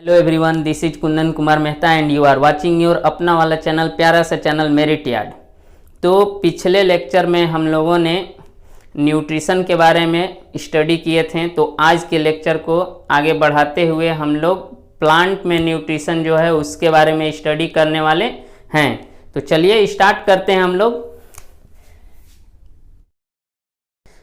Hello everyone, this is Kundan Kumar Mehta and you are watching your अपना वाला channel, प्यारा सा चैनल मेरिट यार्ड। तो पिछले लेक्चर में हम लोगों ने न्यूट्रिशन के बारे में स्टडी किए थे। तो आज के लेक्चर को आगे बढ़ाते हुए हम लोग प्लांट में न्यूट्रिशन जो है उसके बारे में स्टडी करने वाले हैं। तो चलिए स्टार्ट करते हैं हम लोग।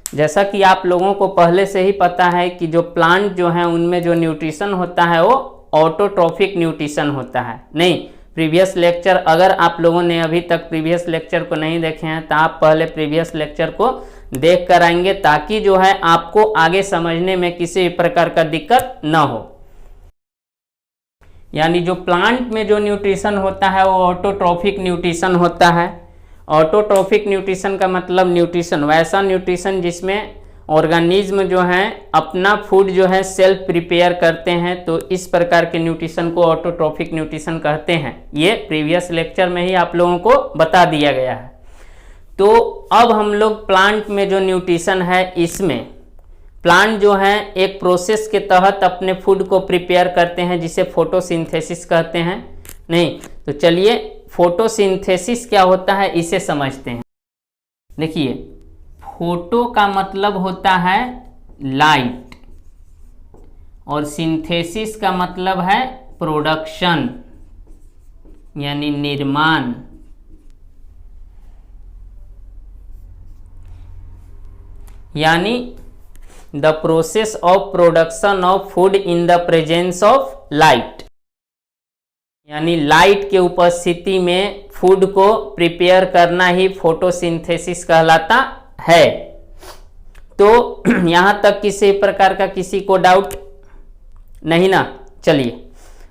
जैसा कि आप लोगों को पहले से ही पता है कि जो प्लांट जो है उनमें जो न्यूट्रिशन होता है वो ऑटोट्रॉफिक न्यूट्रिशन होता है। नहीं, प्रीवियस लेक्चर अगर आप लोगों ने अभी तक प्रीवियस लेक्चर को नहीं देखे हैं तो आप पहले प्रीवियस लेक्चर को देख कर आएंगे, ताकि जो है आपको आगे समझने में किसी प्रकार का दिक्कत न हो। यानी जो प्लांट में जो न्यूट्रिशन होता है वो ऑटोट्रॉफिक न्यूट्रिशन होता है। ऑटोट्रॉफिक न्यूट्रिशन का मतलब न्यूट्रिशन, वैसा न्यूट्रिशन जिसमें ऑर्गेनिज्म जो है अपना फूड जो है सेल्फ प्रिपेयर करते हैं। तो इस प्रकार के न्यूट्रिशन को ऑटोट्रॉफिक न्यूट्रिशन कहते हैं। ये प्रीवियस लेक्चर में ही आप लोगों को बता दिया गया है। तो अब हम लोग प्लांट में जो न्यूट्रिशन है, इसमें प्लांट जो है एक प्रोसेस के तहत अपने फूड को प्रिपेयर करते हैं जिसे फोटोसिंथेसिस कहते हैं। नहीं तो चलिए फोटोसिंथेसिस क्या होता है इसे समझते हैं। देखिए, फोटो का मतलब होता है लाइट और सिंथेसिस का मतलब है प्रोडक्शन यानी निर्माण। यानी the process of production of food in the presence of light, यानी लाइट के उपस्थिति में फूड को प्रिपेयर करना ही फोटोसिंथेसिस कहलाता है। तो यहां तक किसी प्रकार का किसी को डाउट नहीं ना? चलिए,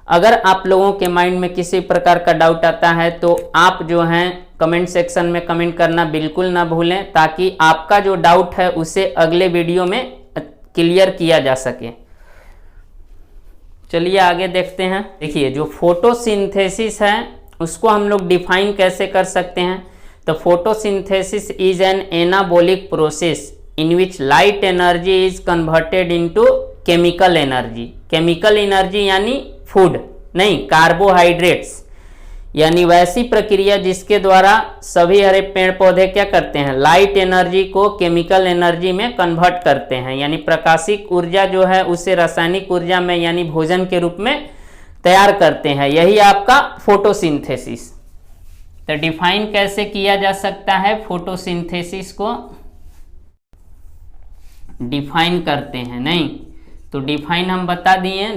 अगर आप लोगों के माइंड में किसी प्रकार का डाउट आता है तो आप जो हैं कमेंट सेक्शन में कमेंट करना बिल्कुल ना भूलें, ताकि आपका जो डाउट है उसे अगले वीडियो में क्लियर किया जा सके। चलिए आगे देखते हैं। देखिए, जो फोटोसिंथेसिस है उसको हम लोग डिफाइन कैसे कर सकते हैं। तो photosynthesis is an anabolic process in which light energy is converted into chemical energy. Chemical energy यानी फूड नहीं, कार्बोहाइड्रेट्स, यानी वैसी प्रक्रिया जिसके द्वारा सभी हरे पेड़ पौधे क्या करते हैं, लाइट एनर्जी को केमिकल एनर्जी में कन्वर्ट करते हैं। यानी प्रकाशिक ऊर्जा जो है उसे रासायनिक ऊर्जा में यानी भोजन के रूप में तैयार करते हैं। यही आपका फोटोसिंथेसिस। तो डिफाइन कैसे किया जा सकता है, फोटोसिंथेसिस को डिफाइन करते हैं। नहीं तो डिफाइन हम बता दिए।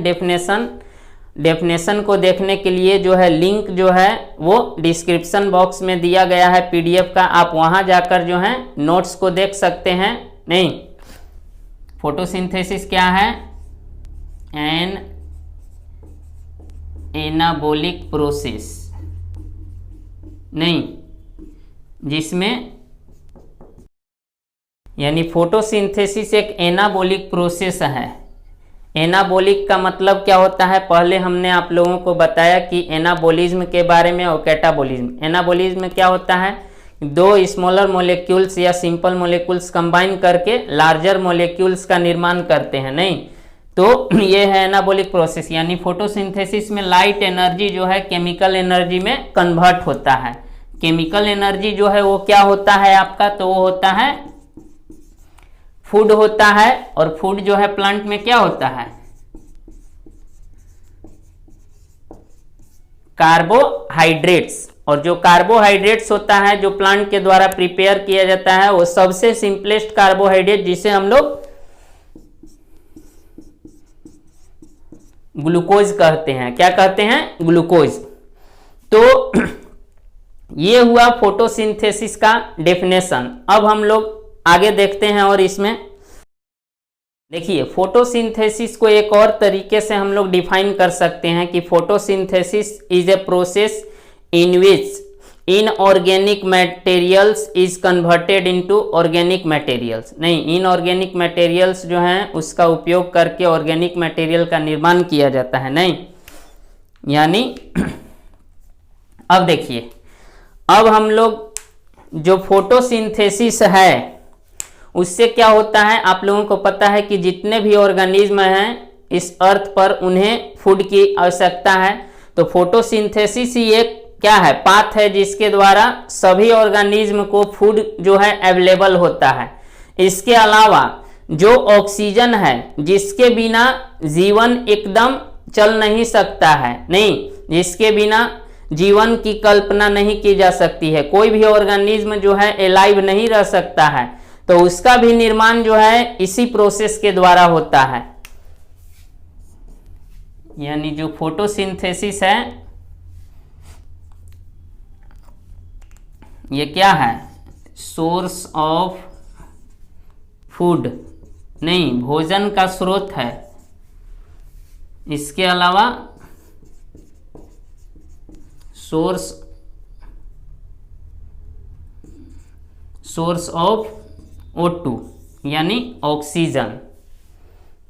डेफिनेशन को देखने के लिए जो है लिंक जो है वो डिस्क्रिप्शन बॉक्स में दिया गया है पीडीएफ का, आप वहां जाकर जो है नोट्स को देख सकते हैं। नहीं, फोटोसिंथेसिस क्या है, एन एनाबॉलिक प्रोसेस, नहीं जिसमें यानी फोटोसिंथेसिस एक एनाबॉलिक प्रोसेस है। एनाबॉलिक का मतलब क्या होता है, पहले हमने आप लोगों को बताया कि एनाबॉलिज्म के बारे में और कैटाबॉलिज्म। एनाबॉलिज्म क्या होता है, दो स्मॉलर मोलेक्यूल्स या सिंपल मोलेक्यूल्स कंबाइन करके लार्जर मोलेक्यूल्स का निर्माण करते हैं। नहीं तो ये है एनाबॉलिक प्रोसेस। यानी फोटोसिंथेसिस में लाइट एनर्जी जो है केमिकल एनर्जी में कन्वर्ट होता है। केमिकल एनर्जी जो है वो क्या होता है आपका, तो वो होता है फूड होता है। और फूड जो है प्लांट में क्या होता है, कार्बोहाइड्रेट्स। और जो कार्बोहाइड्रेट्स होता है जो प्लांट के द्वारा प्रिपेयर किया जाता है वो सबसे सिंपलेस्ट कार्बोहाइड्रेट जिसे हम लोग ग्लूकोज कहते हैं। क्या कहते हैं, ग्लूकोज। तो ये हुआ फोटोसिंथेसिस का डेफिनेशन। अब हम लोग आगे देखते हैं और इसमें देखिए फोटोसिंथेसिस को एक और तरीके से हम लोग डिफाइन कर सकते हैं कि photosynthesis is a process in which inorganic materials is converted into organic materials. नहीं, इनऑर्गेनिक मटेरियल्स जो हैं उसका उपयोग करके ऑर्गेनिक मटेरियल का निर्माण किया जाता है। नहीं यानी अब देखिए, अब हम लोग जो फोटोसिंथेसिस है उससे क्या होता है, आप लोगों को पता है कि जितने भी ऑर्गेनिज्म हैं इस अर्थ पर उन्हें फूड की आवश्यकता है। तो फोटोसिंथेसिस ही एक क्या है, पाथ है जिसके द्वारा सभी ऑर्गेनिज्म को फूड जो है अवेलेबल होता है। इसके अलावा जो ऑक्सीजन है जिसके बिना जीवन एकदम चल नहीं सकता है, नहीं, जिसके बिना जीवन की कल्पना नहीं की जा सकती है, कोई भी ऑर्गेनिज्म जो है एलाइव नहीं रह सकता है, तो उसका भी निर्माण जो है इसी प्रोसेस के द्वारा होता है। यानी जो फोटोसिंथेसिस है ये क्या है, सोर्स ऑफ फूड, नहीं, भोजन का स्रोत है। इसके अलावा सोर्स ऑफ O2 यानी ऑक्सीजन।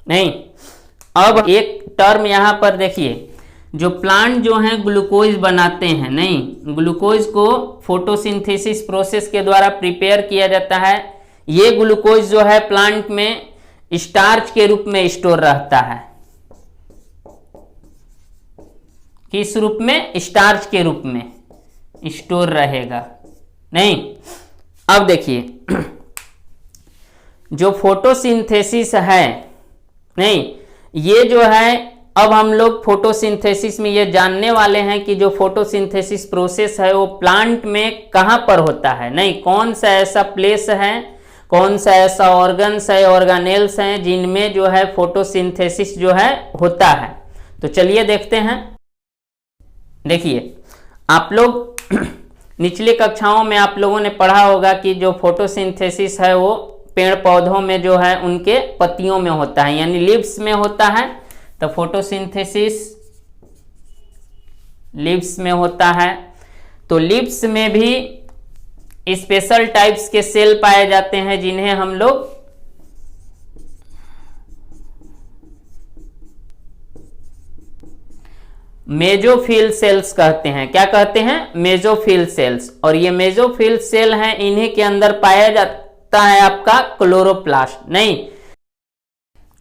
नहीं, अब एक टर्म यहां पर देखिए, जो प्लांट जो हैं ग्लूकोज बनाते हैं, नहीं, ग्लूकोज को फोटोसिंथेसिस प्रोसेस के द्वारा प्रिपेयर किया जाता है। ये ग्लूकोज जो है प्लांट में स्टार्च के रूप में स्टोर रहता है। किस रूप में? स्टार्च के रूप में स्टोर रहेगा। नहीं, अब देखिए जो फोटोसिंथेसिस है, नहीं, ये जो है, अब हम लोग फोटोसिंथेसिस में ये जानने वाले हैं कि जो फोटोसिंथेसिस प्रोसेस है वो प्लांट में कहां पर होता है, नहीं, कौन सा ऐसा प्लेस है, कौन सा ऐसा ऑर्गन्स है, ऑर्गेनेल्स हैं जिनमें जो है फोटोसिंथेसिस जो है होता है। तो चलिए देखते हैं। देखिए, आप लोग निचली कक्षाओं में आप लोगों ने पढ़ा होगा कि जो फोटोसिंथेसिस है वो पेड़ पौधों में जो है उनके पत्तियों में होता है, यानी लीव्स में होता है। तो फोटोसिंथेसिस लीव्स में होता है। तो लीव्स में भी स्पेशल टाइप्स के सेल पाए जाते हैं जिन्हें हम लोग मेजोफिल सेल्स कहते हैं। क्या कहते हैं? Mesophyll cells. और ये मेजोफिल सेल हैं, इन्हीं के अंदर पाया जाता है आपका क्लोरोप्लास्ट, नहीं,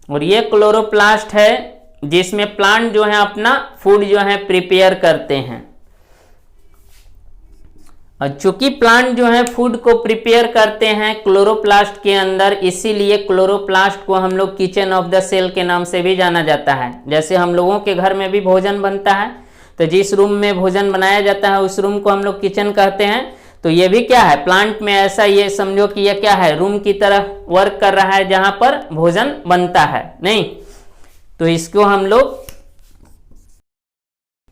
और ये क्लोरोप्लास्ट है जिसमें प्लांट जो है अपना फूड जो है प्रिपेयर करते हैं। और चूंकि प्लांट जो है फूड को प्रिपेयर करते हैं क्लोरोप्लास्ट के अंदर, इसीलिए क्लोरोप्लास्ट को हम लोग किचन ऑफ द सेल के नाम से भी जाना जाता है। जैसे हम लोगों के घर में भी भोजन बनता है, तो जिस रूम में भोजन बनाया जाता है उस रूम को हम लोग किचन कहते हैं। तो ये भी क्या है, प्लांट में ऐसा, ये समझो कि ये क्या है, रूम की तरह वर्क कर रहा है जहां पर भोजन बनता है, नहीं। तो इसको हम लोग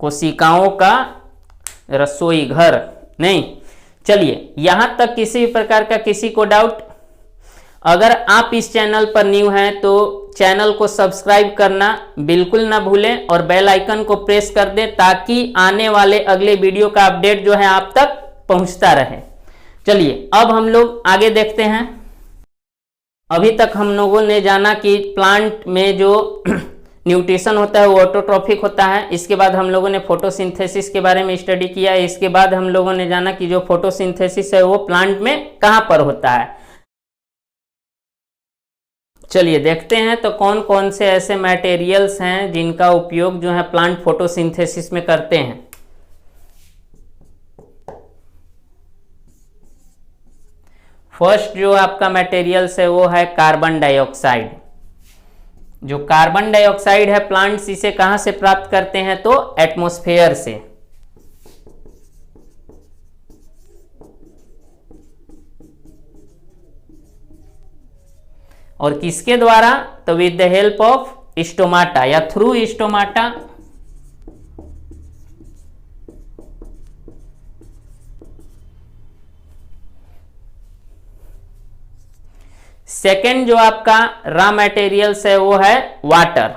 कोशिकाओं का रसोई घर, नहीं। चलिए, यहां तक किसी भी प्रकार का किसी को डाउट? अगर आप इस चैनल पर न्यू हैं तो चैनल को सब्सक्राइब करना बिल्कुल ना भूलें और बेल आइकन को प्रेस कर दें ताकि आने वाले अगले वीडियो का अपडेट जो है आप तक पहुंचता रहे। चलिए, अब हम लोग आगे देखते हैं। अभी तक हम लोगों ने जाना कि प्लांट में जो न्यूट्रिशन होता है वो ऑटोट्रॉफिक होता है। इसके बाद हम लोगों ने फोटोसिंथेसिस के बारे में स्टडी किया। इसके बाद हम लोगों ने जाना कि जो फोटोसिंथेसिस है वो प्लांट में कहां पर होता है। चलिए देखते हैं तो कौन कौन से ऐसे मटेरियल्स हैं जिनका उपयोग जो है प्लांट फोटोसिंथेसिस में करते हैं। फर्स्ट जो आपका मटेरियल्स है वो है कार्बन डाइऑक्साइड। जो कार्बन डाइऑक्साइड है प्लांट्स इसे कहां से प्राप्त करते हैं, तो एटमॉस्फेयर से। और किसके द्वारा, तो with the help of stomata या थ्रू स्टोमाटा। सेकेंड जो आपका रॉ मटेरियल्स है वो है वाटर।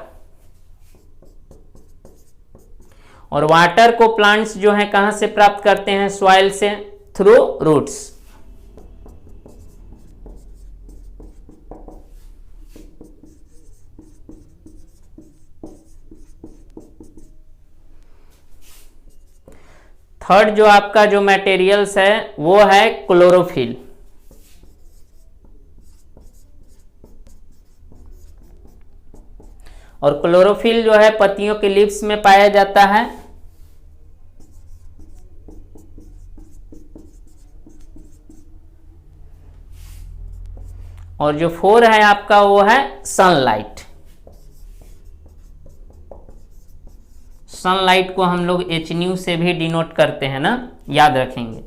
और वाटर को प्लांट्स जो है कहां से प्राप्त करते हैं, सॉइल से, थ्रू रूट्स। थर्ड जो आपका जो मटेरियल्स है वो है क्लोरोफिल। और क्लोरोफिल जो है पत्तियों के लीव्स में पाया जाता है। और जो 4 है आपका वो है सनलाइट। सनलाइट को हम लोग HNU से भी डिनोट करते हैं ना, याद रखेंगे।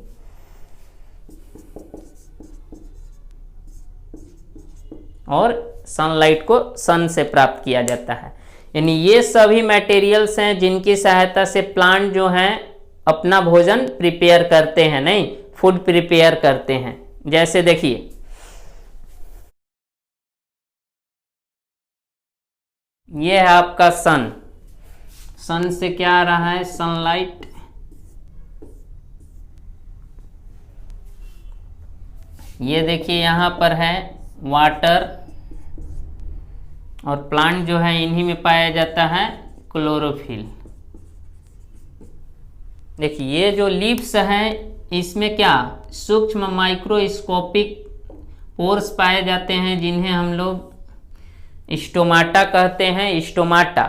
और सनलाइट को सन से प्राप्त किया जाता है। यानी ये सभी मटेरियल्स हैं जिनकी सहायता से प्लांट जो हैं अपना भोजन प्रिपेयर करते हैं, नहीं फूड प्रिपेयर करते हैं। जैसे देखिए ये है आपका सन। सन से क्या आ रहा है, सनलाइट। ये देखिए यहाँ पर है वाटर, और प्लांट जो है इन्हीं में पाया जाता है क्लोरोफिल। देखिए ये जो लीव्स हैं इसमें क्या सूक्ष्म माइक्रोस्कोपिक पोर्स पाए जाते हैं जिन्हें हम लोग स्टोमाटा कहते हैं। स्टोमाटा,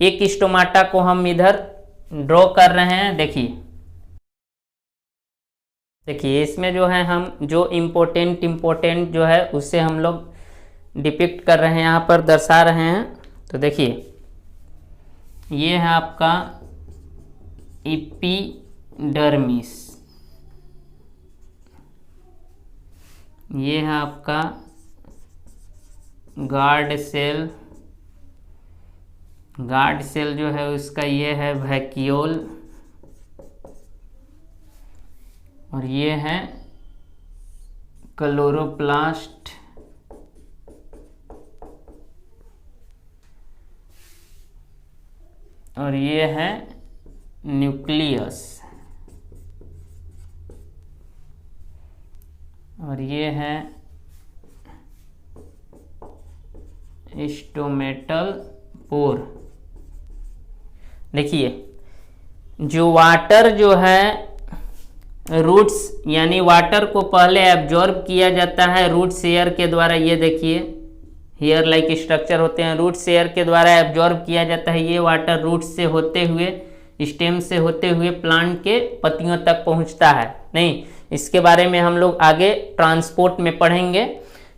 एक स्टोमाटा को हम इधर ड्रॉ कर रहे हैं। देखिए इसमें जो है हम जो इम्पोर्टेंट जो है उससे हम लोग डिपिक्ट कर रहे हैं, यहाँ पर दर्शा रहे हैं। तो देखिए ये है आपका एपिडर्मिस, ये है आपका गार्ड सेल। गार्ड सेल जो है उसका ये है वैक्यूल, और ये है क्लोरोप्लास्ट, और ये है न्यूक्लियस, और ये है स्टोमेटल पोर। देखिए जो वाटर जो है रूट्स, यानी वाटर को पहले एब्जॉर्ब किया जाता है रूट्स एयर के द्वारा। ये देखिए हेयर लाइक स्ट्रक्चर होते हैं, रूट्स एयर के द्वारा एब्जॉर्ब किया जाता है। ये वाटर रूट्स से होते हुए, स्टेम से होते हुए प्लांट के पत्तियों तक पहुंचता है। नहीं, इसके बारे में हम लोग आगे ट्रांसपोर्ट में पढ़ेंगे।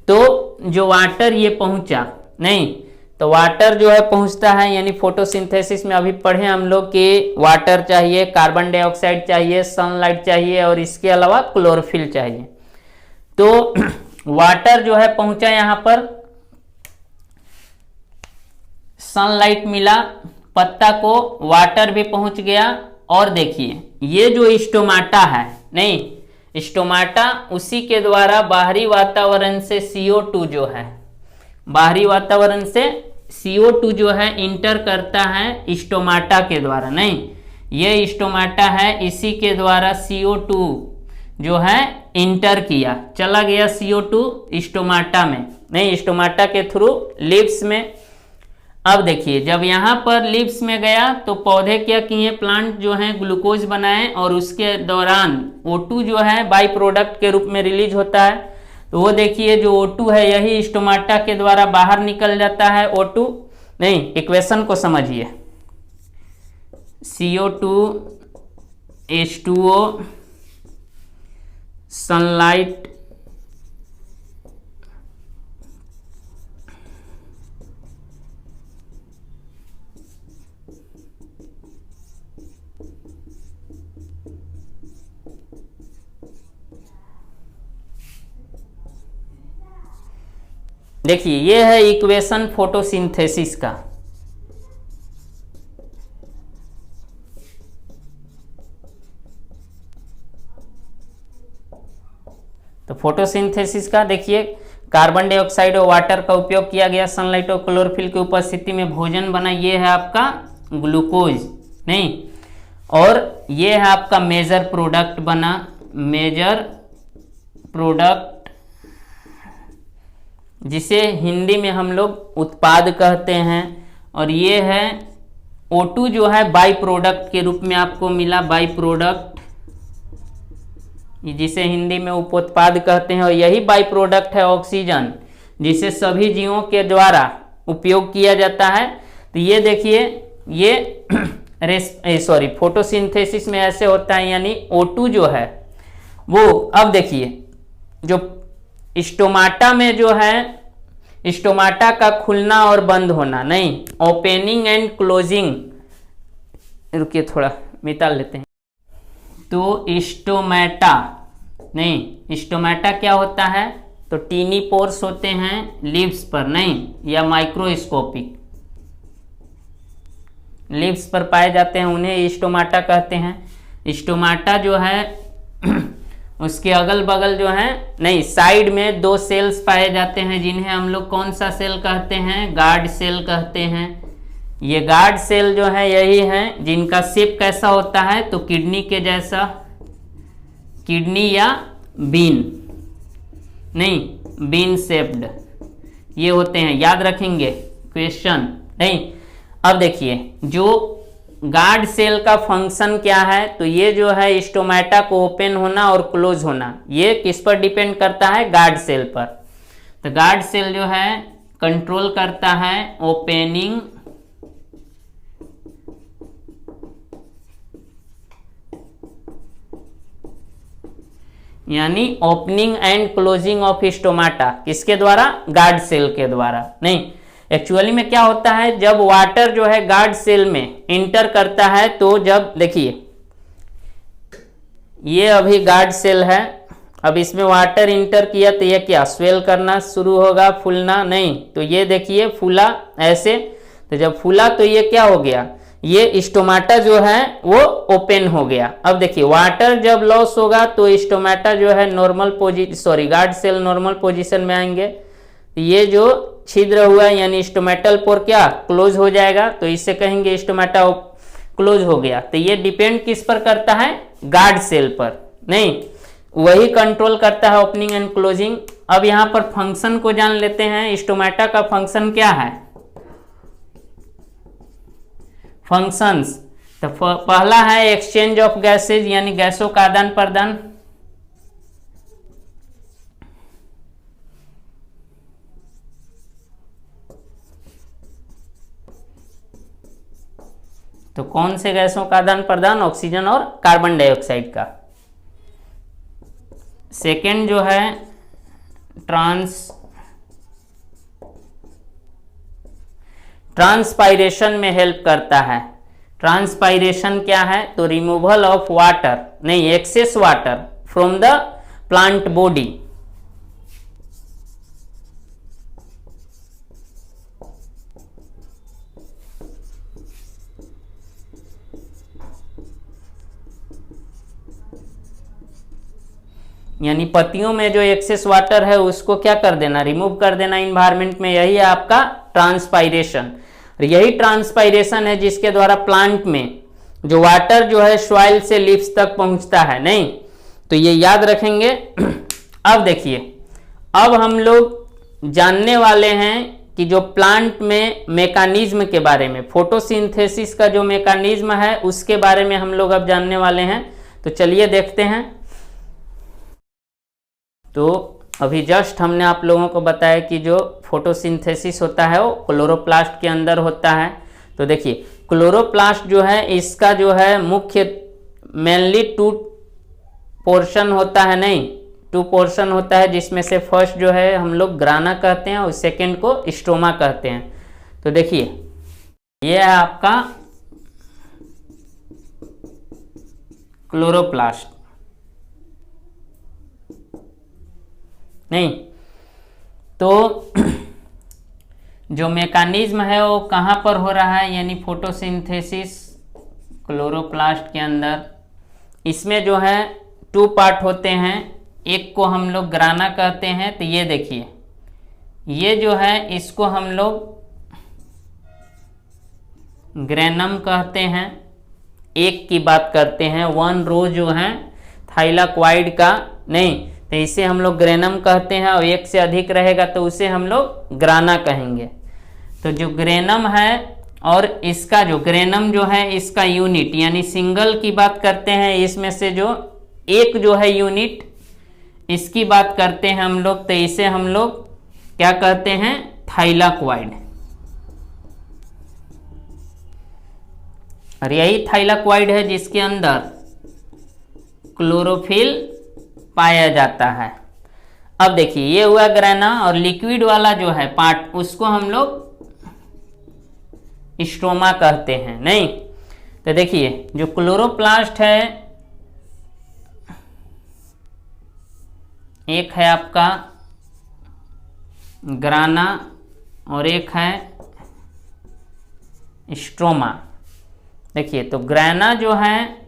तो जो वाटर ये पहुंचा, नहीं तो वाटर जो है पहुंचता है, यानी फोटोसिंथेसिस में अभी पढ़े हम लोग कि वाटर चाहिए, कार्बन डाइऑक्साइड चाहिए, सनलाइट चाहिए, और इसके अलावा क्लोरोफिल चाहिए। तो वाटर जो है पहुंचा, यहाँ पर सनलाइट मिला, पत्ता को वाटर भी पहुंच गया। और देखिए ये जो स्टोमाटा है, नहीं स्टोमाटा उसी के द्वारा बाहरी वातावरण से CO2 जो है, बाहरी वातावरण से CO2 जो है इंटर करता है स्टोमाटा के द्वारा। नहीं ये स्टोमाटा है, इसी के द्वारा CO2 जो है इंटर किया, चला गया CO2 स्टोमाटा में, नहीं स्टोमाटा के थ्रू लीव्स में। अब देखिए जब यहाँ पर लीव्स में गया तो पौधे क्या किए, प्लांट जो है ग्लूकोज बनाए, और उसके दौरान O2 जो है बाई प्रोडक्ट के रूप में रिलीज होता है। तो वो देखिए जो O2 है यही स्टोमाटा के द्वारा बाहर निकल जाता है। O2 नहीं, इक्वेशन को समझिए, CO2 H2O सनलाइट देखिए ये है इक्वेशन फोटोसिंथेसिस का। तो फोटोसिंथेसिस का देखिए कार्बन डाइऑक्साइड और वाटर का उपयोग किया गया, सनलाइट और क्लोरोफिल की उपस्थिति में भोजन बना। ये है आपका ग्लूकोज, नहीं, और ये है आपका मेजर प्रोडक्ट बना, मेजर प्रोडक्ट जिसे हिंदी में हम लोग उत्पाद कहते हैं। और ये है O2 जो है बाई प्रोडक्ट के रूप में आपको मिला, बाई प्रोडक्ट जिसे हिंदी में उपोत्पाद कहते हैं। और यही बाई प्रोडक्ट है ऑक्सीजन, जिसे सभी जीवों के द्वारा उपयोग किया जाता है। तो ये देखिए, ये फोटोसिंथेसिस में ऐसे होता है, यानी O2 जो है वो, अब देखिए जो स्टोमाटा में जो है, स्टोमाटा का खुलना और बंद होना, नहीं, ओपनिंग एंड क्लोजिंग, रुकिए थोड़ा मिटा लेते हैं। तो स्टोमाटा, नहीं, स्टोमाटा क्या होता है, तो टीनी पोर्स होते हैं लिप्स पर, नहीं, या माइक्रोस्कोपिक लिप्स पर पाए जाते हैं, उन्हें स्टोमाटा कहते हैं। स्टोमाटा जो है उसके अगल बगल जो है, नहीं, साइड में 2 सेल्स पाए जाते हैं, जिन्हें हम लोग कौन सा सेल कहते हैं, गार्ड सेल कहते हैं। ये गार्ड सेल जो है यही हैं जिनका शेप कैसा होता है, तो किडनी के जैसा, किडनी या बीन, नहीं, बीन शेप्ड ये होते हैं, याद रखेंगे क्वेश्चन, नहीं। अब देखिए जो गार्ड सेल का फंक्शन क्या है, तो ये जो है स्टोमाटा को ओपन होना और क्लोज होना, ये किस पर डिपेंड करता है, गार्ड सेल पर। तो गार्ड सेल जो है कंट्रोल करता है ओपनिंग यानी opening and closing of stomata, किसके द्वारा, गार्ड सेल के द्वारा। नहीं, एक्चुअली में क्या होता है, जब वाटर जो है गार्ड सेल में इंटर करता है, तो जब देखिए ये अभी गार्ड सेल है, अब इसमें वाटर इंटर किया तो ये क्या, स्वेल करना शुरू होगा, फूलना, नहीं, तो ये देखिए फूला ऐसे, तो जब फूला तो ये क्या हो गया, ये स्टोमाटा जो है वो ओपन हो गया। अब देखिए वाटर जब लॉस होगा तो स्टोमाटा जो है गार्ड सेल नॉर्मल पोजीशन में आएंगे, ये जो छिद्र हुआ यानी स्टोमेटल पोर क्या, क्लोज हो जाएगा, तो इससे कहेंगे स्टोमाटा क्लोज हो गया। तो ये डिपेंड किस पर करता है, गार्ड सेल पर, नहीं, वही कंट्रोल करता है ओपनिंग एंड क्लोजिंग। अब यहाँ पर फंक्शन को जान लेते हैं, स्टोमाटा का फंक्शन क्या है, फंक्शंस। तो पहला है एक्सचेंज ऑफ गैसेज, यानी गैसों का आदान प्रदान, तो कौन से गैसों का आदान प्रदान, ऑक्सीजन और कार्बन डाइऑक्साइड का। सेकेंड जो है ट्रांसपायरेशन में हेल्प करता है। ट्रांसपायरेशन क्या है, तो रिमूवल ऑफ वाटर, नहीं, excess water from the plant body. यानी पत्तियों में जो एक्सेस वाटर है उसको क्या कर देना, रिमूव कर देना इन्वायरमेंट में, यही है आपका ट्रांसपायरेशन। यही ट्रांसपायरेशन है जिसके द्वारा प्लांट में जो वाटर जो है सॉइल से लीव्स तक पहुंचता है, नहीं, तो ये याद रखेंगे। अब देखिए, अब हम लोग जानने वाले हैं कि जो प्लांट में मैकेनिज्म के बारे में, फोटोसिंथेसिस का जो मैकेनिज्म है उसके बारे में हम लोग अब जानने वाले हैं। तो चलिए देखते हैं। तो अभी जस्ट हमने आप लोगों को बताया कि जो फोटोसिंथेसिस होता है वो क्लोरोप्लास्ट के अंदर होता है। तो देखिए क्लोरोप्लास्ट जो है इसका जो है मुख्य मेनली 2 पोर्शन होता है, नहीं, 2 पोर्शन होता है, जिसमें से फर्स्ट जो है हम लोग ग्राना कहते हैं और सेकेंड को स्ट्रोमा कहते हैं। तो देखिए ये है आपका क्लोरोप्लास्ट, नहीं, तो जो मैकेनिज्म है वो कहाँ पर हो रहा है, यानी फोटोसिंथेसिस क्लोरोप्लास्ट के अंदर। इसमें जो है 2 पार्ट होते हैं, एक को हम लोग ग्राना कहते हैं। तो ये देखिए ये जो है इसको हम लोग ग्रेनम कहते हैं। एक की बात करते हैं, 1 रो जो है थाइलाक्वाइड का, नहीं, तो इसे हम लोग ग्रेनम कहते हैं, और एक से अधिक रहेगा तो उसे हम लोग ग्राना कहेंगे। तो जो ग्रेनम है और इसका जो ग्रेनम जो है इसका यूनिट यानी सिंगल की बात करते हैं, इसमें से जो एक जो है यूनिट इसकी बात करते हैं हम लोग, तो इसे हम लोग क्या कहते हैं, थाइलाक्वाइड। और यही थाइलाकोइड है जिसके अंदर क्लोरोफिल पाया जाता है। अब देखिए ये हुआ ग्रैना, और लिक्विड वाला जो है पार्ट उसको हम लोग स्ट्रोमा कहते हैं, नहीं। तो देखिए जो क्लोरोप्लास्ट है, एक है आपका ग्राना और एक है स्ट्रोमा। देखिए तो ग्राना जो है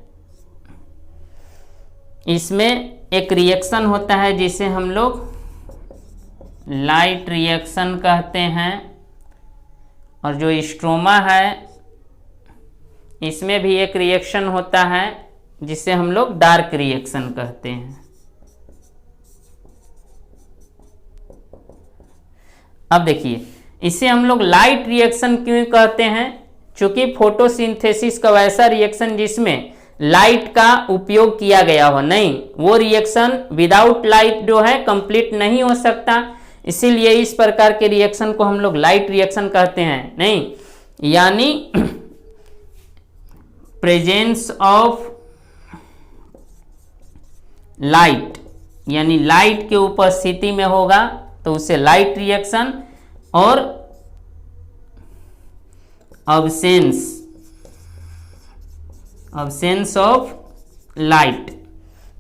इसमें एक रिएक्शन होता है जिसे हम लोग लाइट रिएक्शन कहते हैं, और जो स्ट्रोमा है इसमें भी एक रिएक्शन होता है जिसे हम लोग डार्क रिएक्शन कहते हैं। अब देखिए इसे हम लोग लाइट रिएक्शन क्यों कहते हैं, चूंकि फोटोसिंथेसिस का वैसा रिएक्शन जिसमें लाइट का उपयोग किया गया हो, नहीं, वो रिएक्शन विदाउट लाइट जो है कंप्लीट नहीं हो सकता, इसीलिए इस प्रकार के रिएक्शन को हम लोग लाइट रिएक्शन कहते हैं, नहीं। यानी प्रेजेंस ऑफ लाइट, यानी लाइट की उपस्थिति में होगा तो उसे लाइट रिएक्शन, और अब्सेंस ऑफ लाइट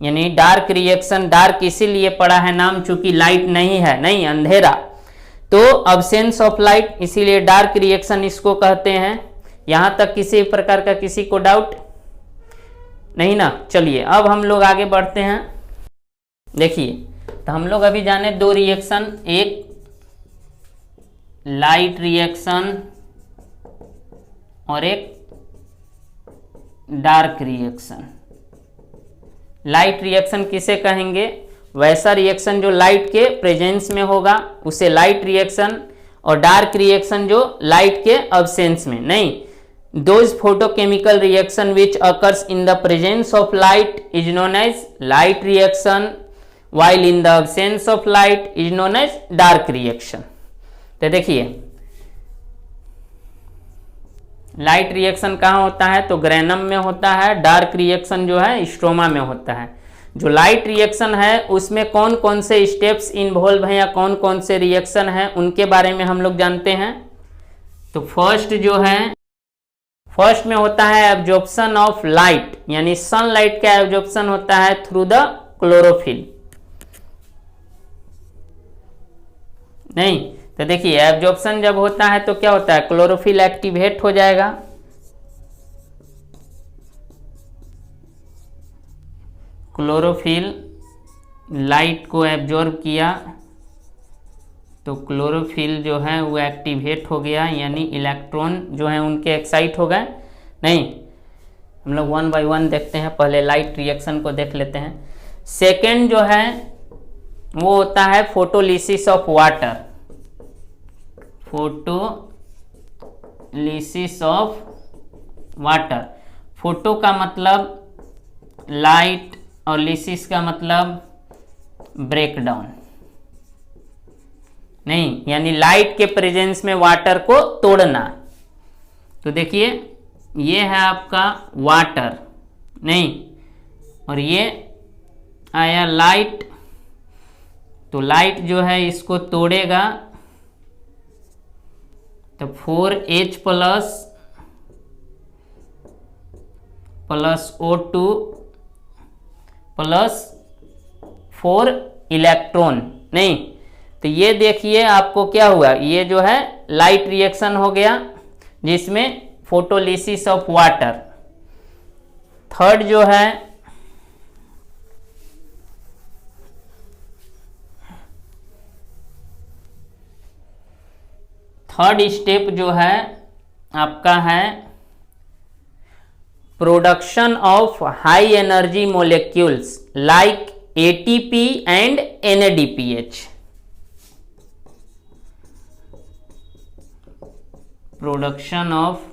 यानी डार्क रिएक्शन। डार्क इसीलिए पड़ा है नाम चूंकि लाइट नहीं है, नहीं, अंधेरा, तो अब्सेंस ऑफ लाइट, इसीलिए डार्क रिएक्शन इसको कहते हैं। यहां तक किसी प्रकार का किसी को डाउट नहीं ना। चलिए अब हम लोग आगे बढ़ते हैं। देखिए तो हम लोग अभी जाने दो रिएक्शन, एक लाइट रिएक्शन और एक डार्क रिएक्शन। लाइट रिएक्शन किसे कहेंगे, वैसा रिएक्शन जो लाइट के प्रेजेंस में होगा उसे लाइट रिएक्शन, और डार्क रिएक्शन जो लाइट के अब्सेंस में, नहीं। Those photochemical reaction which occurs in the presence of light is known as light reaction, while in the absence of light is known as dark reaction। तो देखिए light reaction कहाँ होता है, तो ग्रेनम में होता है। डार्क रिएक्शन जो है स्ट्रोमा में होता है। जो लाइट रिएक्शन है उसमें कौन कौन से स्टेप्स इन्वॉल्व हैं या कौन कौन से रिएक्शन हैं उनके बारे में हम लोग जानते हैं। तो फर्स्ट में होता है एब्जॉर्प्शन ऑफ लाइट, यानी सनलाइट का एब्जॉर्प्शन होता है थ्रू द क्लोरोफिल, नहीं। तो देखिए एब्जॉर्प्शन जब होता है तो क्या होता है, क्लोरोफिल एक्टिवेट हो जाएगा, क्लोरोफिल लाइट को एब्जॉर्ब किया तो क्लोरोफिल जो है वो एक्टिवेट हो गया, यानी इलेक्ट्रॉन जो है उनके एक्साइट हो गए, नहीं। हम लोग वन बाय वन देखते हैं, पहले लाइट रिएक्शन को देख लेते हैं। सेकेंड जो है वो होता है photolysis of water, photolysis of water. Photo का मतलब लाइट और लिसिस का मतलब ब्रेकडाउन, नहीं, यानी लाइट के प्रेजेंस में वाटर को तोड़ना। तो देखिए ये है आपका वाटर, नहीं, और ये आया लाइट, तो लाइट जो है इसको तोड़ेगा तो 4H plus O2 plus 4 electron, नहीं। तो ये देखिए आपको क्या हुआ, ये जो है लाइट रिएक्शन हो गया जिसमें फोटोलिसिस ऑफ वाटर। थर्ड जो है थर्ड स्टेप जो है आपका है production of high energy molecules like ATP and NADPH। Production of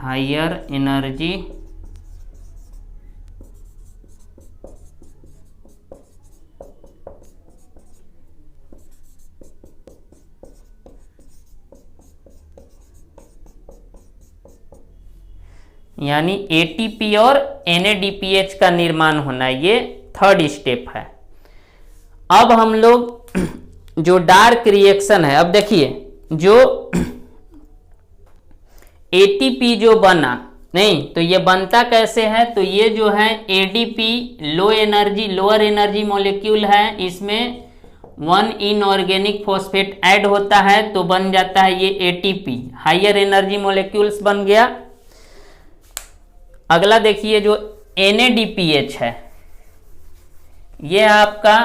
higher energy यानी एटीपी और NADPH का निर्माण होना, ये थर्ड स्टेप है। अब हम लोग जो डार्क रिएक्शन है, अब देखिए जो एटीपी जो बना नहीं, तो ये बनता कैसे है, तो ये जो है एडीपी लोअर एनर्जी मॉलिक्यूल है, इसमें 1 इनऑर्गेनिक फॉस्फेट ऐड होता है तो बन जाता है ये एटीपी, हायर एनर्जी मॉलिक्यूल्स बन गया। अगला देखिए जो NADPH है, ये आपका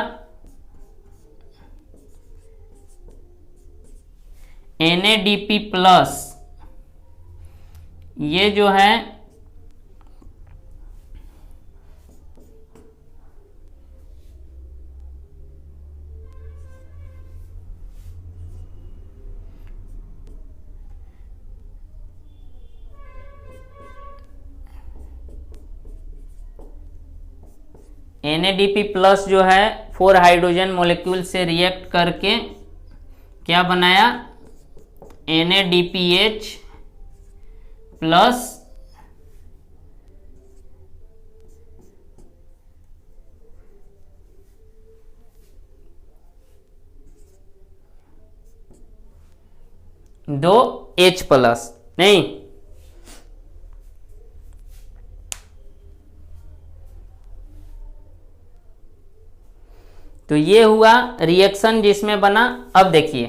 NADP प्लस, ये जो है NADP प्लस जो है 4 हाइड्रोजन मॉलिक्यूल से रिएक्ट करके क्या बनाया, NADPH प्लस दो H प्लस, नहीं तो ये हुआ रिएक्शन जिसमें बना। अब देखिए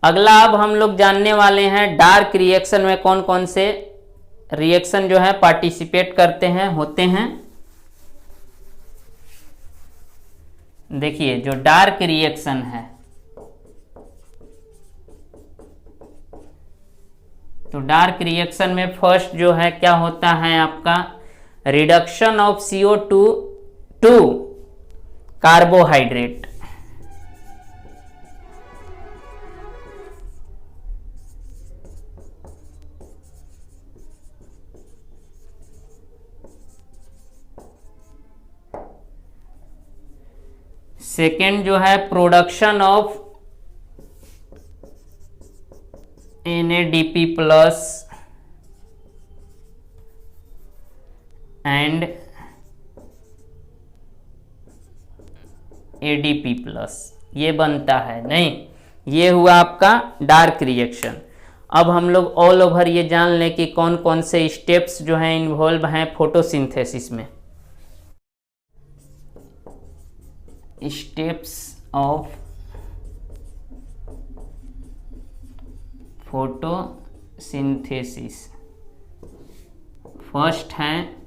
अगला, अब हम लोग जानने वाले हैं डार्क रिएक्शन में कौन कौन से रिएक्शन जो है पार्टिसिपेट करते हैं, होते हैं। देखिए जो डार्क रिएक्शन है, तो डार्क रिएक्शन में फर्स्ट जो है क्या होता है आपका, reduction of CO2 to carbohydrate. Second जो है production of NADP plus and ADP plus, ये बनता है, नहीं ये हुआ आपका डार्क रिएक्शन। अब हम लोग ऑल ओवर ये जान लें कि कौन कौन से स्टेप्स जो हैं इन्वॉल्व हैं फोटोसिंथेसिस में। स्टेप्स ऑफ फोटोसिंथेसिस, फर्स्ट है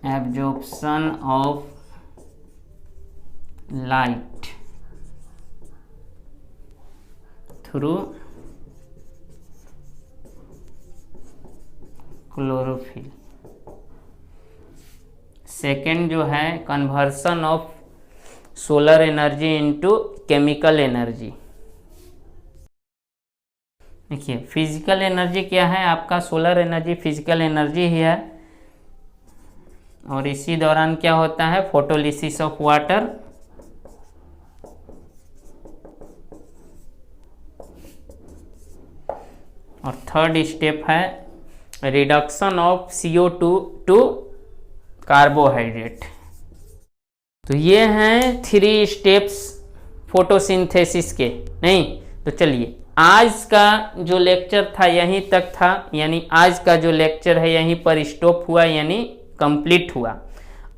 absorption of light through chlorophyll. Second जो है conversion of solar energy into chemical energy. देखिए फिजिकल एनर्जी क्या है आपका, सोलर एनर्जी फिजिकल एनर्जी ही है, और इसी दौरान क्या होता है, फोटोलिसिस ऑफ वाटर। और थर्ड स्टेप है reduction of CO2 to carbohydrate. तो ये हैं 3 स्टेप्स फोटोसिंथेसिस के, नहीं तो चलिए आज का जो लेक्चर था यहीं तक था, यानी आज का जो लेक्चर है यहीं पर स्टॉप हुआ, यानी कंप्लीट हुआ।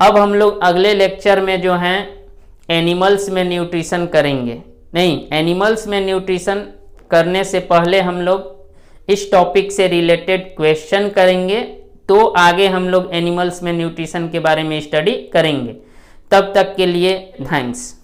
अब हम लोग अगले लेक्चर में जो हैं एनिमल्स में न्यूट्रिशन करेंगे। नहीं, एनिमल्स में न्यूट्रिशन करने से पहले हम लोग इस टॉपिक से रिलेटेड क्वेश्चन करेंगे, तो आगे हम लोग एनिमल्स में न्यूट्रिशन के बारे में स्टडी करेंगे। तब तक के लिए थैंक्स।